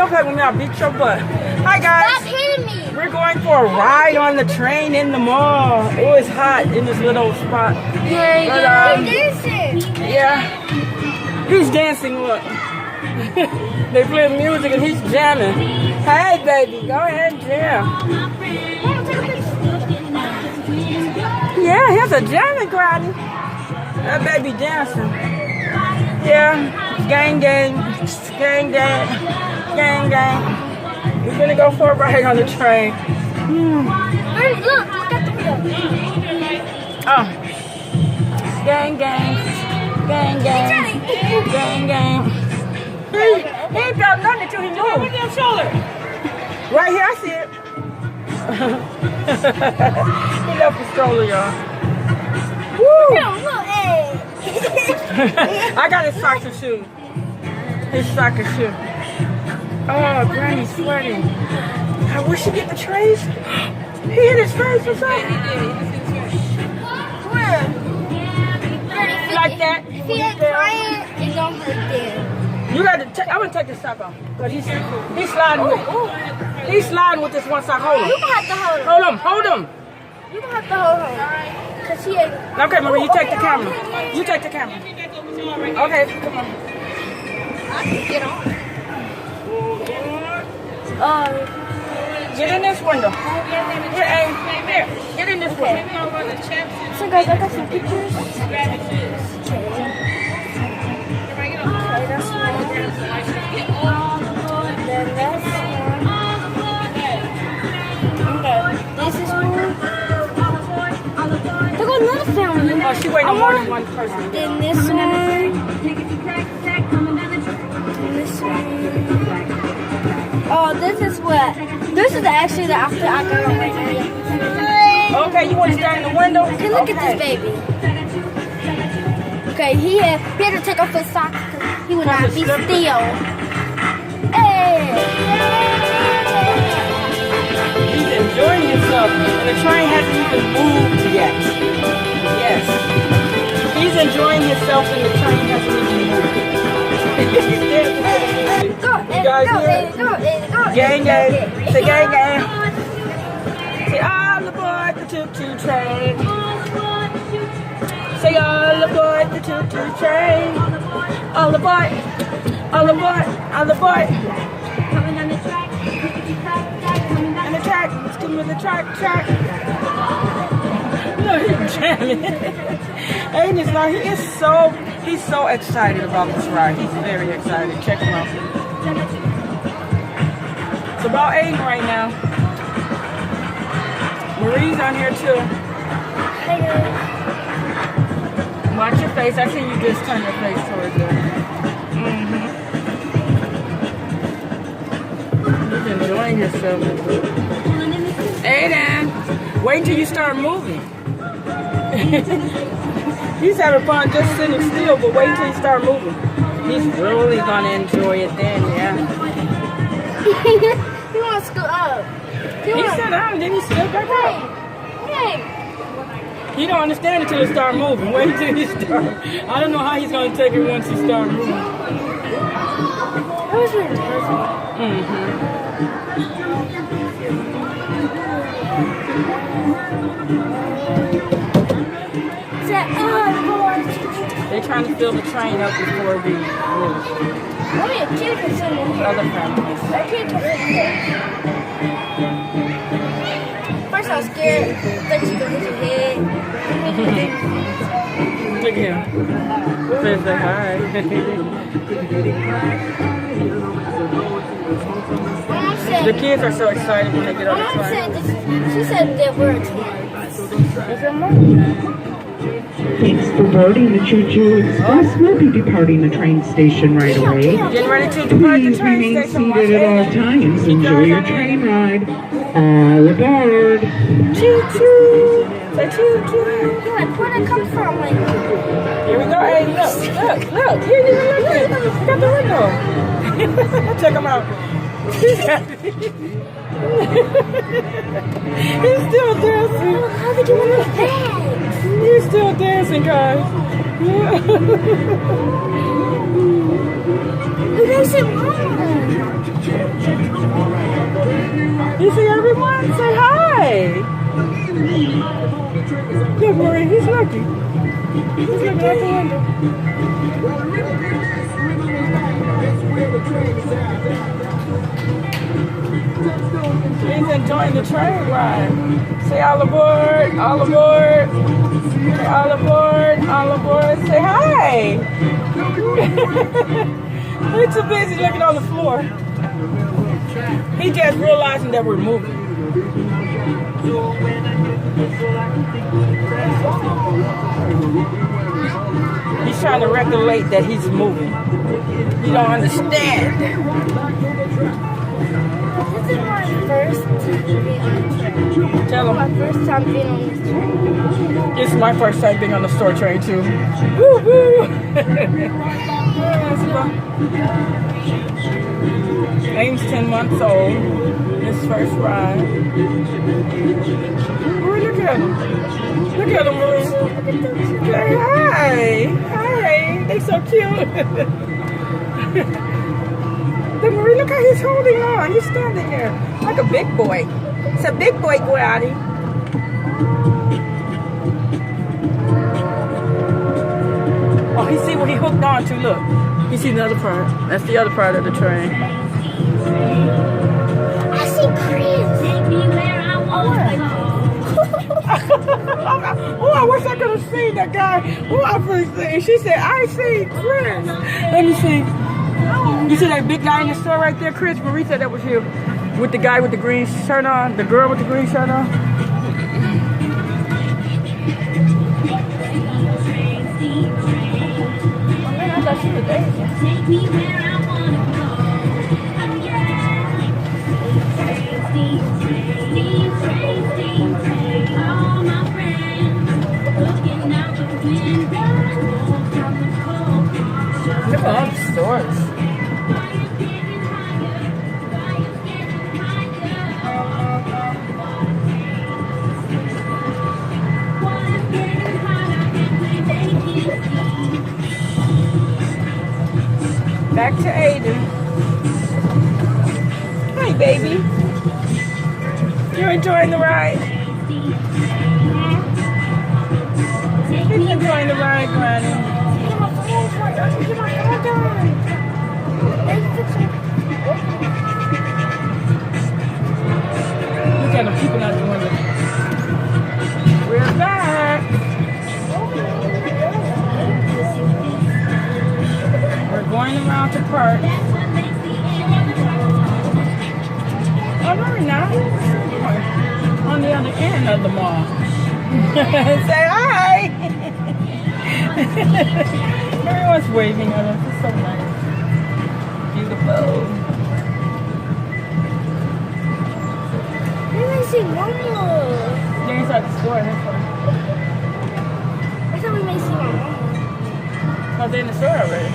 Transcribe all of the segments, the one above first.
don't play with me, I'll beat your butt. Hi guys. Stop hitting me. We're going for a ride on the train in the mall. Oh, it's hot in this little spot. Yeah, dancing. Yeah. He's dancing, look. They play music and he's jamming. Hey baby, go ahead and jam. Yeah, here's a jamming crowd. That baby dancing. Yeah, gang, gang, gang, gang, gang, gang. We're gonna go for a ride on the train. Hey, look at the window. Oh, gang, gang, gang, gang, gang, gang. He ain't felt nothing until he moved. Look at your shoulder. Right here, I see it. He left the stroller, y'all. Woo! Look, hey. I got his soccer shoe. His soccer shoe. Oh, Granny's sweating. I wish he'd get the trays. He hit his face or something. Where? Like that. If he ain't crying, it don't hurt there. You got to take. I'm gonna take this sock off, but he's sliding with. He's sliding with this one sock. Hold him. You gonna have to hold him. Hold him. Hold him. You gonna have to hold him. Cause he ain't. Okay, Marie, you take the camera. You take the camera. Okay, come on. Get on. Get in this window. Here, Aim. Here. Get in this window. So guys, I got some pictures. Okay, that's one. Then that's one. Okay, this is one. Look at another family. Oh, she waiting on more than one person. Then this one. And this one. Oh, this is what. This is actually the after I got right now. Okay, you want to stand in the window? Okay, look at this baby. Okay, he had to take off his socks because he would not be still. Hey! He's enjoying himself, and the train hasn't even moved yet. Yes. He's enjoying himself, and the train hasn't even moved. Go, You guys go, hear it? go, go. Gang, gang. Say gang, gang. Say all aboard the choo-choo train. Say all aboard the choo-choo train. All aboard, all aboard, all aboard. Coming down the track, And the track, let's give me the track. Look, he's jamming. Aiden's now, he's so excited about this ride. He's very excited. Check him out. It's about Aiden right now. Marie's on here too. Watch your face. I see you just turn your face towards it. He's enjoying yourself. Aiden, wait till you start moving. He's having fun just sitting still, but wait till you start moving. He's really gonna enjoy it then, yeah. He wants to go up. He sat down and then he stood back up. Hey. He don't understand until he start moving. Wait till he start. I don't know how he's gonna take it once he start moving. That was really They're trying to fill the train up before we move. Only a kid can sit in here. Other families. A kid can sit in here. First I was scared that you could hit your head. Look at him. Say hi. Mom said, The kids are so excited when they get on the Mom train. said, she said there were two. Is there more? Thanks for boarding the Choo-Choo Express. We'll be departing the train station right away. Getting ready to depart the Please train remain station. seated at all times. Enjoy your train ride. All aboard. Choo-choo. Say choo-choo. Like, where'd it come from? Like, Here we go. Hey, look. Here you look at it. Look out the window. Check him out. He's still dancing. how did you want his bag? He's still dancing, guys. Who does it want? Look, Marie, he's looking. He's looking out the window. He's enjoying the train ride. Say all aboard, all aboard. Say all aboard, all aboard. Say hi. He's too busy looking on the floor. He just realizing that we're moving. He's trying to recollect that he's moving. You don't understand. This is my first time being on this train. Tell him. My first time being on this train. It's my first time being on the store train too. Woo woo! Aiden's 10 months old. His first ride. Marie, look at him. Look at him, Marie. Say hi. Hi. They so cute. Look, Marie, look how he's holding on. He's standing there like a big boy. It's a big boy, Gladys. Oh, he see what he hooked on to. Look, you see the other part. That's the other part of the train. I see Chris. Take me where I want to go. Oh, I wish I could have seen that guy. Oh, I first seen. She said, I see Chris. Let me see. You see that big guy in the store right there, Chris? Marie said that was you. With the guy with the green shirt on. The girl with the green shirt on. I thought she was Asian. Take me where I want to go. All my friends looking out the window from the cold. Look at all the stores. Back to Aiden. Hi, baby. You enjoying the ride? He's enjoying the ride, Granny. Look at them peeping out the window. We're back. We're going around the park. Oh, no, we're not. On the other end of the mall. Say hi. Everyone's waving at us. It's so nice. Beautiful. We may see Mama. They're inside the store. I thought we may see Mama. Oh, they're in the store already.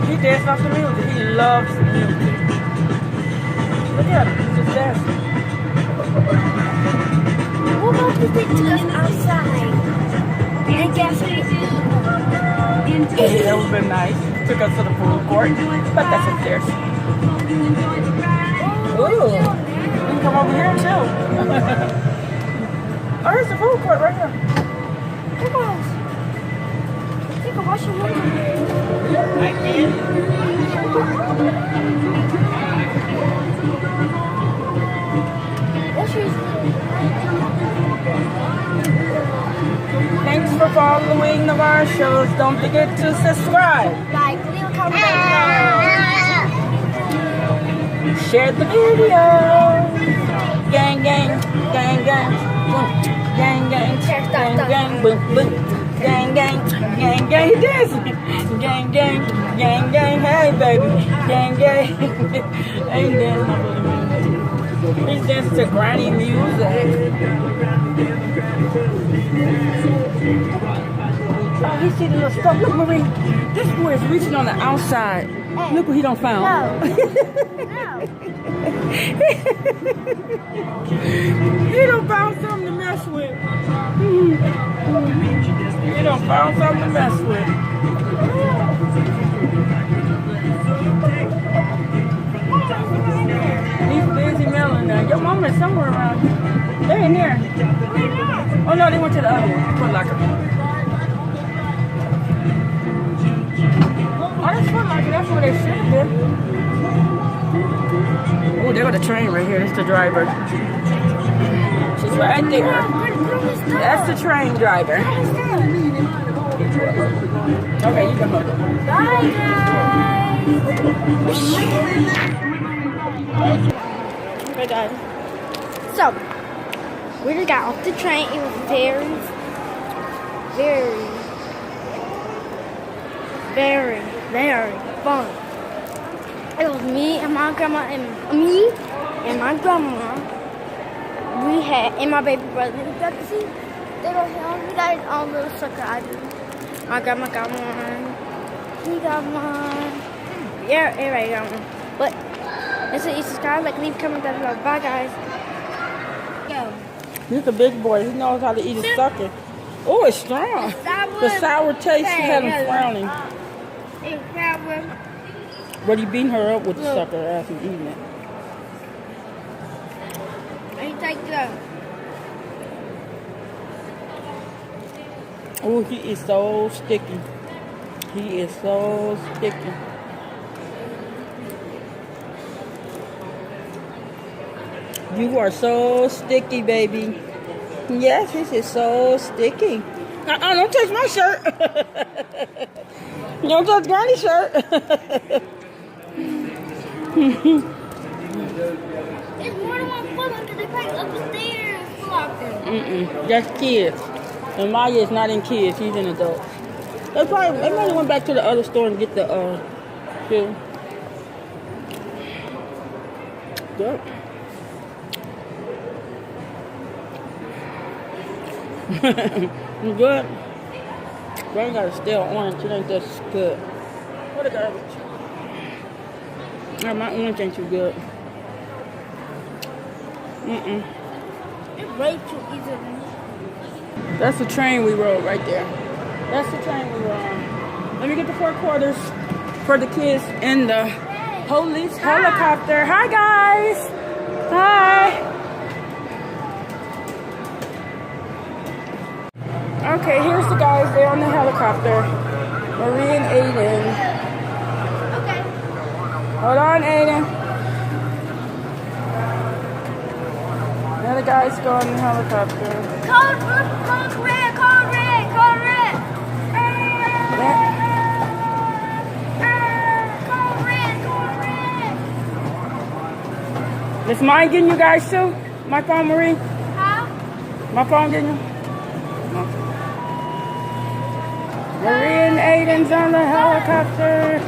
He danced off the music. He loves the music. Look at him. He's just dancing. What about if they took us outside and guess what? That would have been nice. Took us to the food court, but that's upstairs. Ooh, you can come over here too. Oh, here's the food court right here. Come on. You can wash your hands. I can. Thanks for following the our shows. Don't forget to subscribe. Like, leave a comment down Share the video. Gang, gang, gang, gang. Boom. Gang, gang, gang, gang, boom, boom. Gang, gang, gang, gang. He dancing. Gang, gang, gang, gang. Hey, baby. Gang, gang. Ain't dancing. He's dancing to granny music. Oh, he see the little stuff. Look, Marie. This boy is reaching on the outside. Hey. Look what he done found. No. He done found something to mess with. He done found something to mess with. He's busy mailing now. Your mama is somewhere around here. They're in there. Oh no, they went to the other one. Foot Locker. Oh, that's Foot Locker. That's where they should have been. Oh, there got a train right here. That's the driver. She's right there. That's the train driver. Okay, you can hold it. Bye, guys. Okay, guys. So, we just got off the train. It was very fun. It was me and my grandma and my grandma. We had and my baby brother. You got to see. They were here. We got his own little sucker. I do. My grandma got one. He got one. Yeah, everybody got one. But it's an subscribe, like, leave a comment down below. Bye, guys. Go. He's a big boy. He knows how to eat a sucker. Oh, it's strong. The sour taste had him frowning. But he beating her up with the sucker as he's eating it. And take it. Oh, he is so sticky. He is so sticky. You are so sticky, baby. Yes, this is so sticky. Don't touch my shirt. Don't touch Granny's shirt. There's more than one Foot Locker. They probably upstairs Foot Locker. That's kids. And Maya is not in kids. He's an adult. They might went back to the other store and get the shoe. Good. Good. Granny got a stale orange. It ain't that good. What a garbage. My orange ain't too good. It's way too easy. That's the train we rode right there. That's the train we rode on. Let me get the 4 quarters for the kids in the police helicopter. Hi, guys. Hi. Okay, here's the guys. They're on the helicopter. Marie and Aiden. Okay. Hold on, Aiden. Now the guys go on the helicopter. Code red, code red, code red. Code red, code red. Is mine getting you guys too? My phone, Marie? Huh? My phone getting you? No. Marie and Aiden's on the helicopter.